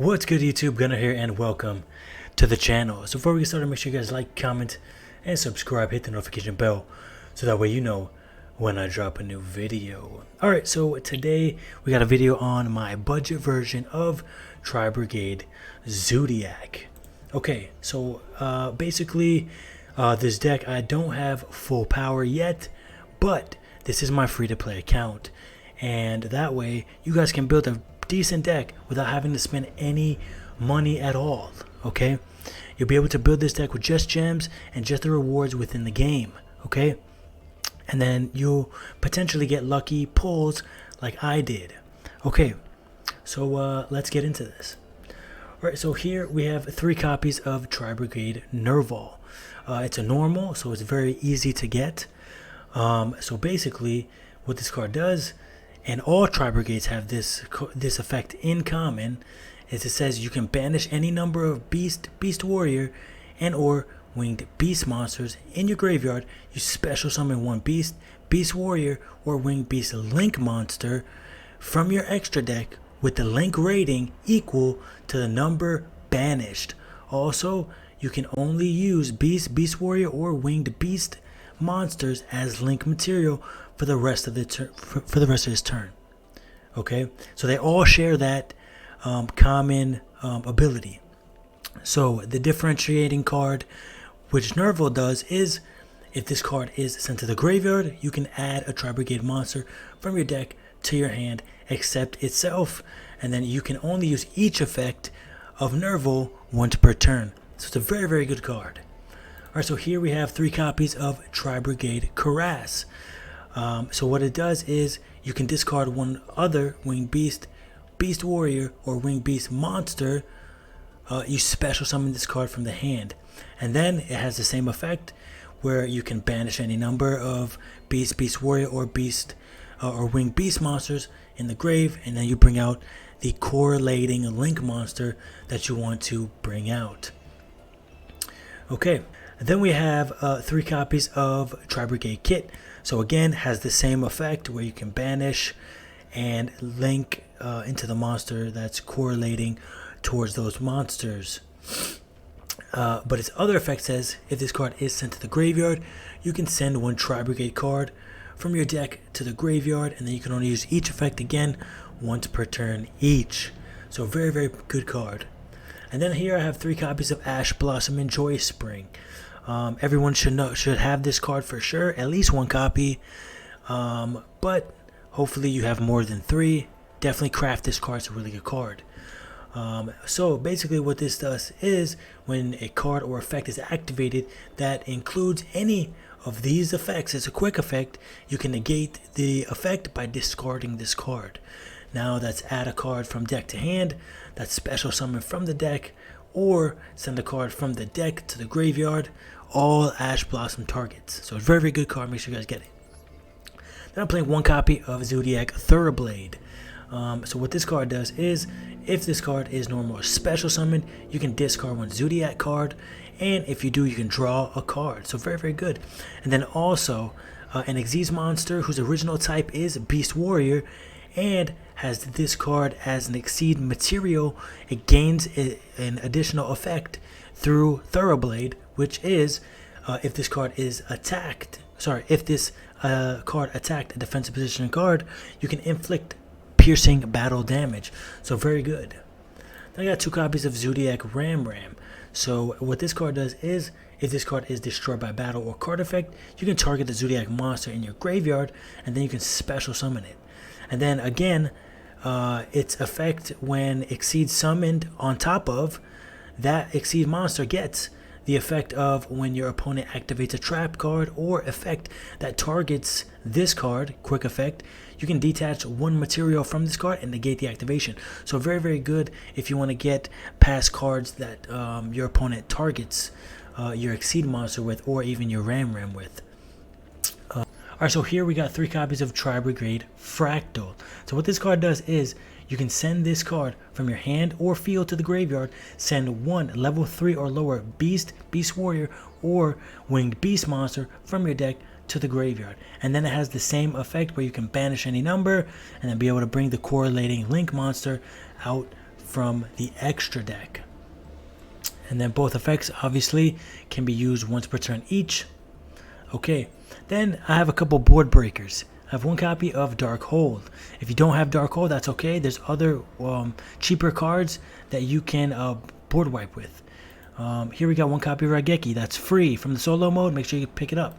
What's good, YouTube? Gunner here, and welcome to the channel. So before we get started, make sure you guys like, comment, and subscribe. Hit the notification bell so that way you know when I drop a new video. Alright, so today we got a video on my budget version of Tri-Brigade Zoodiac. Okay, so basically this deck, I don't have full power yet, but this is my free-to-play account, and that way you guys can build a decent deck without having to spend any money at all. Okay, you'll be able to build this deck with just gems and just the rewards within the game. Okay, and then you'll potentially get lucky pulls like I did. Okay, so let's get into this. Alright, so here we have 3 copies of Tri-Brigade Nerval. It's a normal, so it's very easy to get. So basically what this card does, and all Tri-Brigades have this effect in common, is it says you can banish any number of beast warrior and or winged beast monsters in your graveyard. You special summon one beast warrior or winged beast link monster from your extra deck with the link rating equal to the number banished. Also, you can only use beast warrior or winged beast monsters as link material for the rest of his turn. Okay, so they all share that common ability. So the differentiating card which Nerval does is, if this card is sent to the graveyard, you can add a Tri-Brigade monster from your deck to your hand except itself, and then you can only use each effect of Nerval once per turn. So it's a very, very good card. Alright, so here we have 3 copies of Tri-Brigade Cuirass. So what it does is you can discard one other winged beast warrior, or winged beast monster. You special summon this card from the hand, and then it has the same effect where you can banish any number of beast warrior or beast or winged beast monsters in the grave, and then you bring out the correlating link monster that you want to bring out. Okay, then we have 3 copies of Tri-Brigade Kit. So again, has the same effect where you can banish and link into the monster that's correlating towards those monsters. But its other effect says, if this card is sent to the graveyard, you can send one Tri-Brigade card from your deck to the graveyard, and then you can only use each effect again once per turn each. So very, very good card. And then here I have 3 copies of Ash Blossom and Joy Spring. Everyone should have this card for sure, at least 1 copy, but hopefully you have more than 3. Definitely craft this card. It's a really good card. So basically what this does is, when a card or effect is activated that includes any of these effects, it's a quick effect, you can negate the effect by discarding this card. Now that's add a card from deck to hand, that's special summon from the deck, or send a card from the deck to the graveyard, all Ash Blossom targets. So it's a very, very good card. Make sure you guys get it. Then I'm playing 1 copy of Zoodiac Thoroughblade. So what this card does is, if this card is normal or special summon, you can discard 1 Zoodiac card, and if you do, you can draw a card. So very, very good. And then also an Xyz monster whose original type is Beast Warrior and has this card as an Exceed material. It gains an additional effect through Thoroughblade, which is if this card is attacked, if this card attacked a defensive position card, you can inflict piercing battle damage. So very good. Then I got 2 copies of Zoodiac Ram. So what this card does is, if this card is destroyed by battle or card effect, you can target the Zoodiac monster in your graveyard, and then you can special summon it. And then again, its effect when Exceed summoned on top of that Exceed monster gets the effect of when your opponent activates a trap card or effect that targets this card, quick effect, you can detach 1 material from this card and negate the activation. So very, very good if you want to get past cards that your opponent targets your Exceed monster with, or even your Ram with. Alright, so here we got 3 copies of Tri-Brigade Fractal. So what this card does is, you can send this card from your hand or field to the graveyard, send 1 level 3 or lower beast warrior, or winged beast monster from your deck to the graveyard. And then it has the same effect where you can banish any number and then be able to bring the correlating link monster out from the extra deck. And then both effects obviously can be used once per turn each. Okay, then I have a couple board breakers. I have one copy of Dark Hold. If you don't have Dark Hold, that's okay. There's other cheaper cards that you can board wipe with. Here we got one copy of Raigeki. That's free from the solo mode. Make sure you pick it up.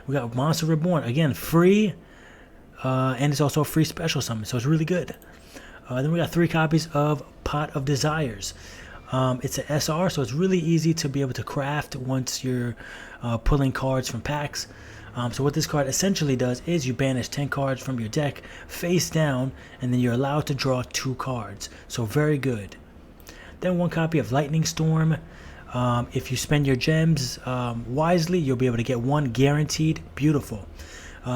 We got Monster Reborn. Again, free. And it's also a free special summon, so it's really good. Then we got 3 copies of Pot of Desires. It's an SR, so it's really easy to be able to craft once you're pulling cards from packs. So what this card essentially does is you banish 10 cards from your deck face down, and then you're allowed to draw 2 cards. So very good. Then one copy of Lightning Storm. If you spend your gems wisely, you'll be able to get 1 guaranteed. Beautiful.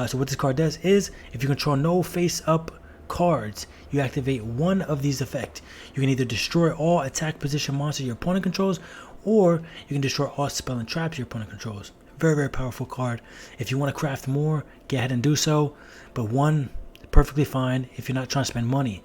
So what this card does is, if you control no face-up cards, you activate one of these effects. You can either destroy all attack position monsters your opponent controls, or you can destroy all spell and traps your opponent controls. Very, very powerful card. If you want to craft more, go ahead and do so. But 1, perfectly fine if you're not trying to spend money.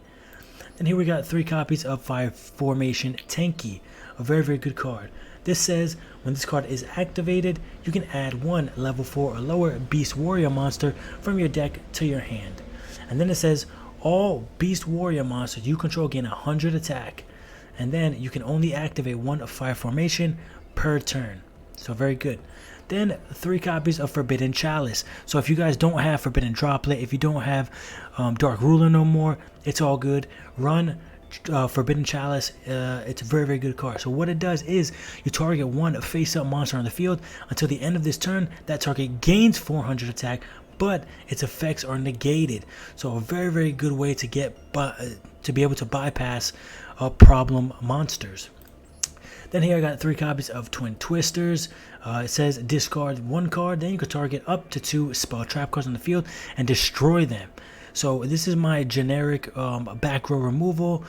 Then here we got 3 copies of Fire Formation Tenki. A very, very good card. This says when this card is activated, you can add 1 level 4 or lower Beast Warrior monster from your deck to your hand. And then it says all Beast Warrior monsters you control gain 100 attack. And then you can only activate 1 of Fire Formation per turn. So very good. Then 3 copies of Forbidden Chalice. So if you guys don't have Forbidden Droplet, if you don't have Dark Ruler no more, it's all good. Run Forbidden Chalice. It's a very, very good card. So what it does is you target 1 face-up monster on the field. Until the end of this turn, that target gains 400 attack, but its effects are negated. So a very, very good way to get to be able to bypass problem monsters. Then here I got 3 copies of Twin Twisters. It says discard 1 card, then you can target up to 2 spell trap cards on the field and destroy them. So this is my generic back row removal,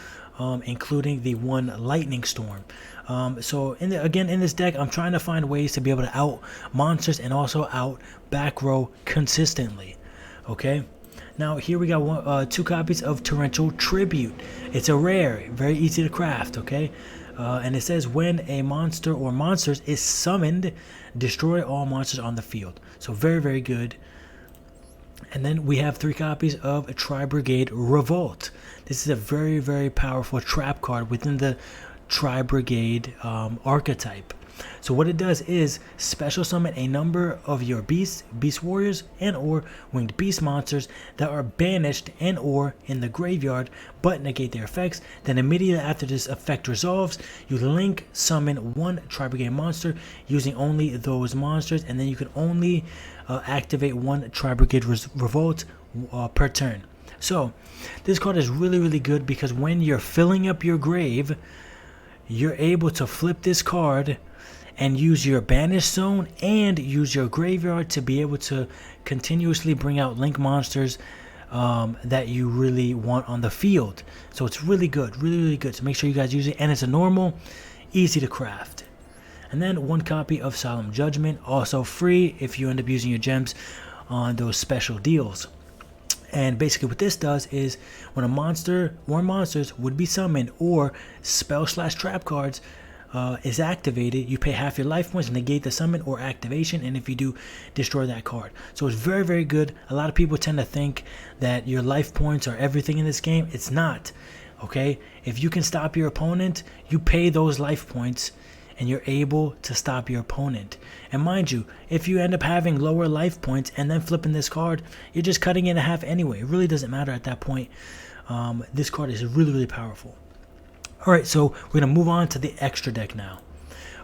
including the 1 Lightning Storm. So in this deck, I'm trying to find ways to be able to out monsters and also out back row consistently. Okay. Now here we got 2 copies of Torrential Tribute. It's a rare, very easy to craft. Okay. And it says when a monster or monsters is summoned, destroy all monsters on the field. So very, very good. And then we have 3 copies of Tri-Brigade Revolt. This is a very, very powerful trap card within the Tri-Brigade archetype. So what it does is special summon a number of your beast warriors and or winged beast monsters that are banished and or in the graveyard but negate their effects. Then immediately after this effect resolves, you link summon 1 Tri-Brigade monster using only those monsters, and then you can only activate 1 Tri-Brigade Revolt per turn. So this card is really, really good because when you're filling up your grave, you're able to flip this card and use your banish zone and use your graveyard to be able to continuously bring out link monsters that you really want on the field. So it's really good, really, really good. So make sure you guys use it, and it's a normal, easy to craft. And then 1 copy of Solemn Judgment, also free if you end up using your gems on those special deals. And basically what this does is when a monster or monsters would be summoned or spell/trap cards is activated, you pay half your life points, negate the summon or activation, and if you do, destroy that card. So it's very, very good. A lot of people tend to think that your life points are everything in this game. It's not. Okay, if you can stop your opponent, you pay those life points and you're able to stop your opponent. And mind you, if you end up having lower life points and then flipping this card, you're just cutting it in half anyway. It really doesn't matter at that point. This card is really, really powerful. Alright, so we're going to move on to the extra deck now.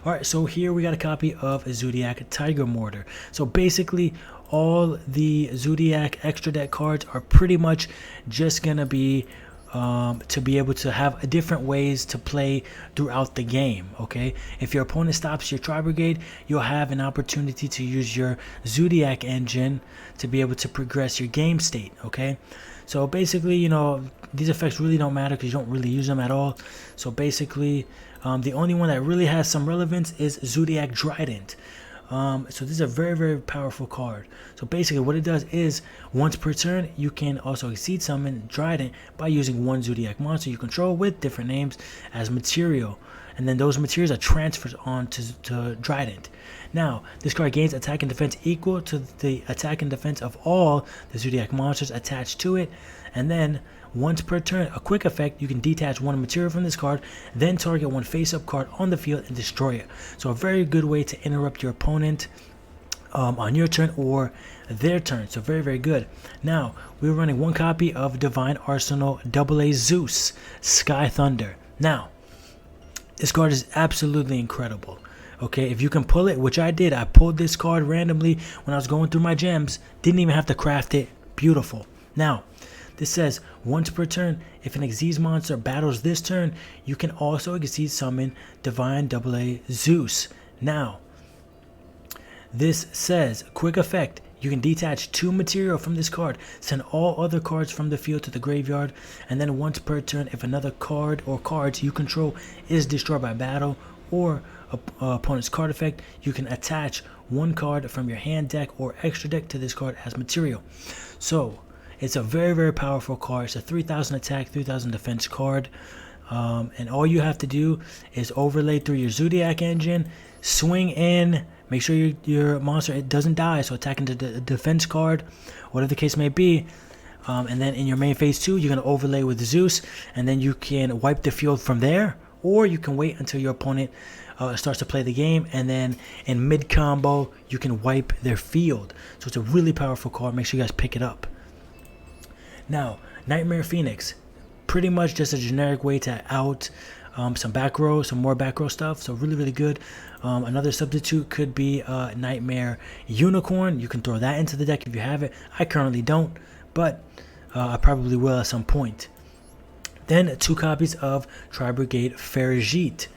Alright, so here we got a copy of Zoodiac Tiger Mortar. So basically, all the Zoodiac extra deck cards are pretty much just going to be to be able to have different ways to play throughout the game. Okay, if your opponent stops your Tri-Brigade, you'll have an opportunity to use your Zoodiac engine to be able to progress your game state. Okay, so basically, you know, these effects really don't matter because you don't really use them at all. So basically, the only one that really has some relevance is Zoodiac Trident. So this is a very, very powerful card. So basically what it does is once per turn, you can also exceed summon Trident by using one Zoodiac monster you control with different names as material. And then those materials are transferred on to Trident. Now, this card gains attack and defense equal to the attack and defense of all the Zoodiac monsters attached to it. And then once per turn, a quick effect, you can detach one material from this card, then target one face-up card on the field and destroy it. So a very good way to interrupt your opponent on your turn or their turn. So very, very good. Now, we're running one copy of Divine Arsenal AA Zeus Sky Thunder. Now, this card is absolutely incredible. Okay, if you can pull it, which I did, I pulled this card randomly when I was going through my gems. Didn't even have to craft it. Beautiful. Now, this says once per turn, if an Xyz monster battles this turn, you can also Xyz summon Divine AA Zeus. Now, this says quick effect. You can detach 2 material from this card, send all other cards from the field to the graveyard, and then once per turn, if another card or cards you control is destroyed by battle or opponent's card effect, you can attach 1 card from your hand deck or extra deck to this card as material. So it's a very, very powerful card. It's a 3000 attack, 3000 defense card. And all you have to do is overlay through your Zoodiac engine, swing in, make sure your monster doesn't die, so attack into the defense card, whatever the case may be. And then in your main phase 2, you're going to overlay with Zeus, and then you can wipe the field from there, or you can wait until your opponent starts to play the game, and then in mid combo, you can wipe their field. So it's a really powerful card. Make sure you guys pick it up. Now, Nightmare Phoenix, pretty much just a generic way to out some back row, some more back row stuff. So really, really good. Another substitute could be Nightmare Unicorn. You can throw that into the deck if you have it. I currently don't, but I probably will at some point. Then 2 copies of Tri-Brigade Ferjit.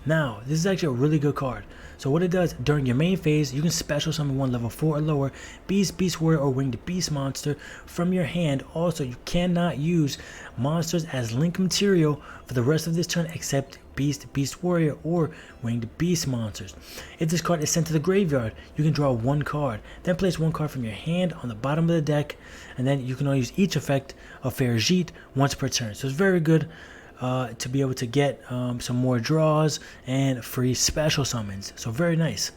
Now, this is actually a really good card. So what it does, during your main phase, you can special summon 1 level 4 or lower Beast, Beast Warrior, or Winged Beast monster from your hand. Also, you cannot use monsters as link material for the rest of this turn except Beast, Beast Warrior, or Winged Beast monsters. If this card is sent to the graveyard, you can draw 1 card, then place 1 card from your hand on the bottom of the deck, and then you can only use each effect of Ferjit once per turn. So it's very good to be able to get some more draws and free special summons. So very nice.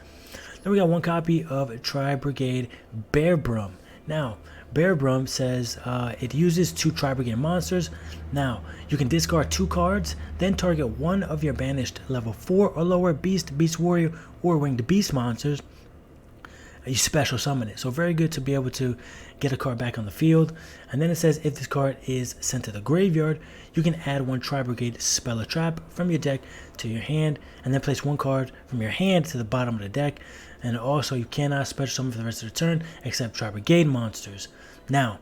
Then we got 1 copy of Tri-Brigade Bearbrum. Now, Bearbrum says it uses 2 Tri-Brigade monsters. Now, you can discard 2 cards, then target 1 of your banished level 4 or lower Beast, Beast Warrior, or Winged Beast monsters. You special summon it. So very good to be able to get a card back on the field. And then it says if this card is sent to the graveyard, you can add 1 Tri-Brigade Spell or Trap from your deck to your hand, and then place 1 card from your hand to the bottom of the deck. And also you cannot special summon for the rest of the turn except Tri-Brigade monsters. Now,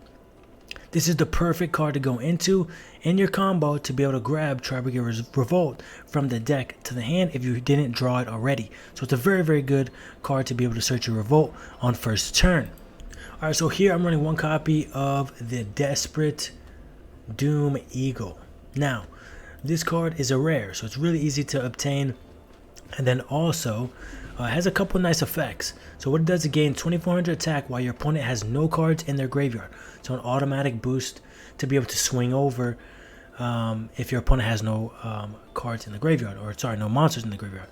this is the perfect card to go into in your combo to be able to grab Tri-Brigade Revolt from the deck to the hand if you didn't draw it already. So it's a very, very good card to be able to search your Revolt on first turn. Alright, so here I'm running 1 copy of the Desperate Doom Eagle. Now, this card is a rare, so it's really easy to obtain, and then also has a couple nice effects. So what it does, it gains 2400 attack while your opponent has no cards in their graveyard. So an automatic boost to be able to swing over if your opponent has no cards in the graveyard, or sorry, no monsters in the graveyard.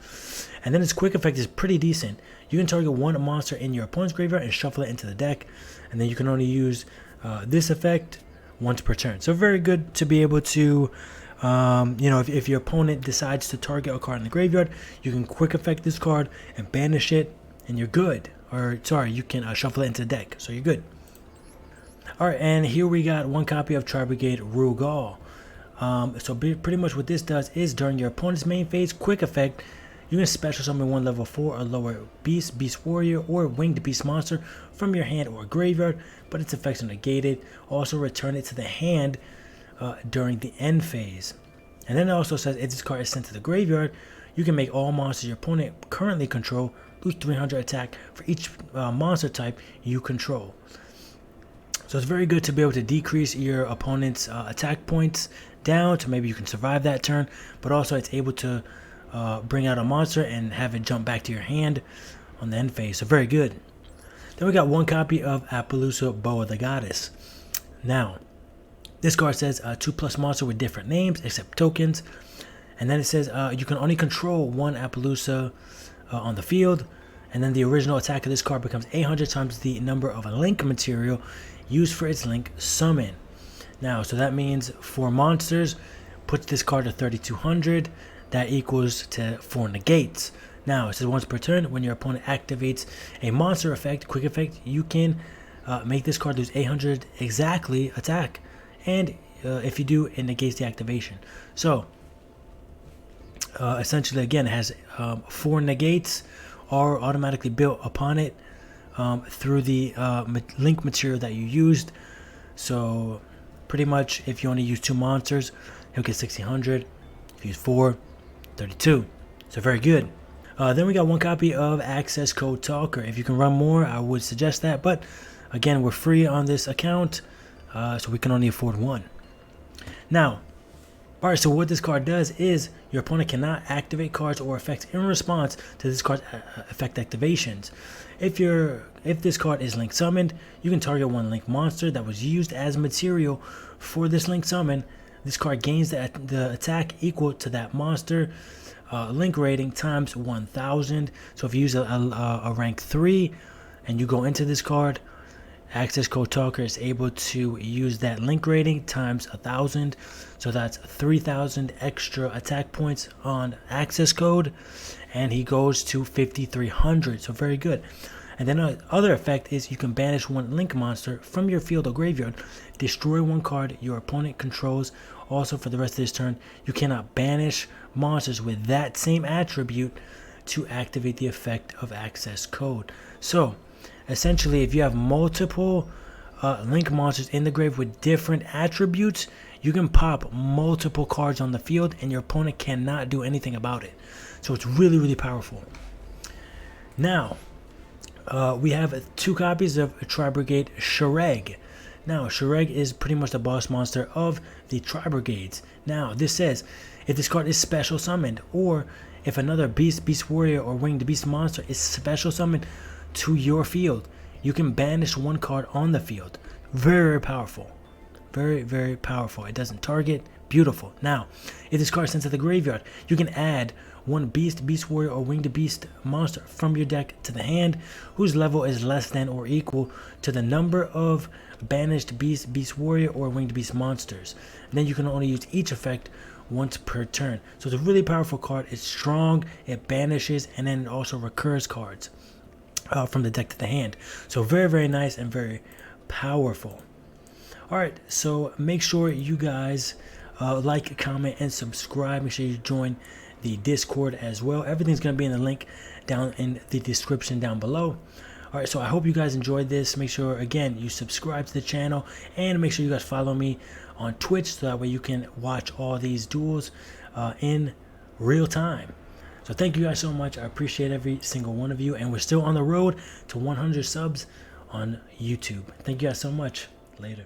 And then its quick effect is pretty decent. You can target 1 monster in your opponent's graveyard and shuffle it into the deck, and then you can only use this effect once per turn. So very good to be able to if your opponent decides to target a card in the graveyard, you can quick effect this card and banish it, and you're good. Or sorry, you can shuffle it into the deck, so you're good. Alright, and here we got 1 copy of Tri-Brigade Yugioh. So pretty much what this does is during your opponent's main phase, quick effect, you can special summon 1 level 4 or lower Beast, Beast Warrior, or Winged Beast monster from your hand or graveyard, but its effects are negated. Also return it to the hand during the end phase. And then it also says if this card is sent to the graveyard, you can make all monsters your opponent currently control lose 300 attack for each monster type you control. So it's very good to be able to decrease your opponent's attack points down to maybe you can survive that turn, but also it's able to bring out a monster and have it jump back to your hand on the end phase. So very good. Then we got one copy of Appaloosa Boa the Goddess. Now, this card says 2+ monster with different names except tokens. And then it says you can only control one Appaloosa on the field. And then the original attack of this card becomes 800 times the number of a link material used for its link summon. Now, so that means 4 monsters puts this card to 3200. That equals to 4 negates. Now, it says once per turn, when your opponent activates a monster effect, quick effect, you can make this card lose 800 exactly attack. And if you do, it negates the activation. So, essentially, again, it has 4 negates are automatically built upon it through the link material that you used. So pretty much if you only use 2 monsters, he'll get 1600. If you use 4, 32. So very good. Then we got one copy of Access Code Talker. If you can run more, I would suggest that, but again, we're free on this account, so we can only afford 1. Now, alright, so what this card does is your opponent cannot activate cards or effects in response to this card's effect activations. If this card is link summoned, you can target 1 link monster that was used as material for this link summon. This card gains the attack equal to that monster link rating times 1000. So if you use a rank 3 and you go into this card, Access Code Talker is able to use that link rating times 1000, so that's 3000 extra attack points on access code, and he goes to 5300. So very good. And then other effect is you can banish 1 link monster from your field or graveyard, destroy 1 card your opponent controls. Also, for the rest of this turn, you cannot banish monsters with that same attribute to activate the effect of access code. So essentially, if you have multiple link monsters in the grave with different attributes, you can pop multiple cards on the field and your opponent cannot do anything about it. So it's really, really powerful. Now, we have 2 copies of Tri-Brigade Shreg. Now, Shreg is pretty much the boss monster of the Tri-Brigades. Now, this says, if this card is special summoned, or if another Beast Warrior, or Winged Beast monster is special summoned to your field, you can banish 1 card on the field. Very, very powerful. Very, very powerful. It doesn't target. Beautiful. Now, if this card is sent to the graveyard, you can add 1 Beast Warrior, or Winged Beast monster from your deck to the hand, whose level is less than or equal to the number of banished Beast Warrior, or Winged Beast monsters. And then you can only use each effect once per turn. So it's a really powerful card. It's strong, it banishes, and then it also recurs cards from the deck to the hand. So very, very nice and very powerful. Alright, so make sure you guys like, comment, and subscribe. Make sure you join the Discord as well. Everything's going to be in the link down in the description down below. Alright, so I hope you guys enjoyed this. Make sure, again, you subscribe to the channel, and make sure you guys follow me on Twitch, so that way you can watch all these duels in real time. So thank you guys so much. I appreciate every single one of you, and we're still on the road to 100 subs on YouTube. Thank you guys so much. Later.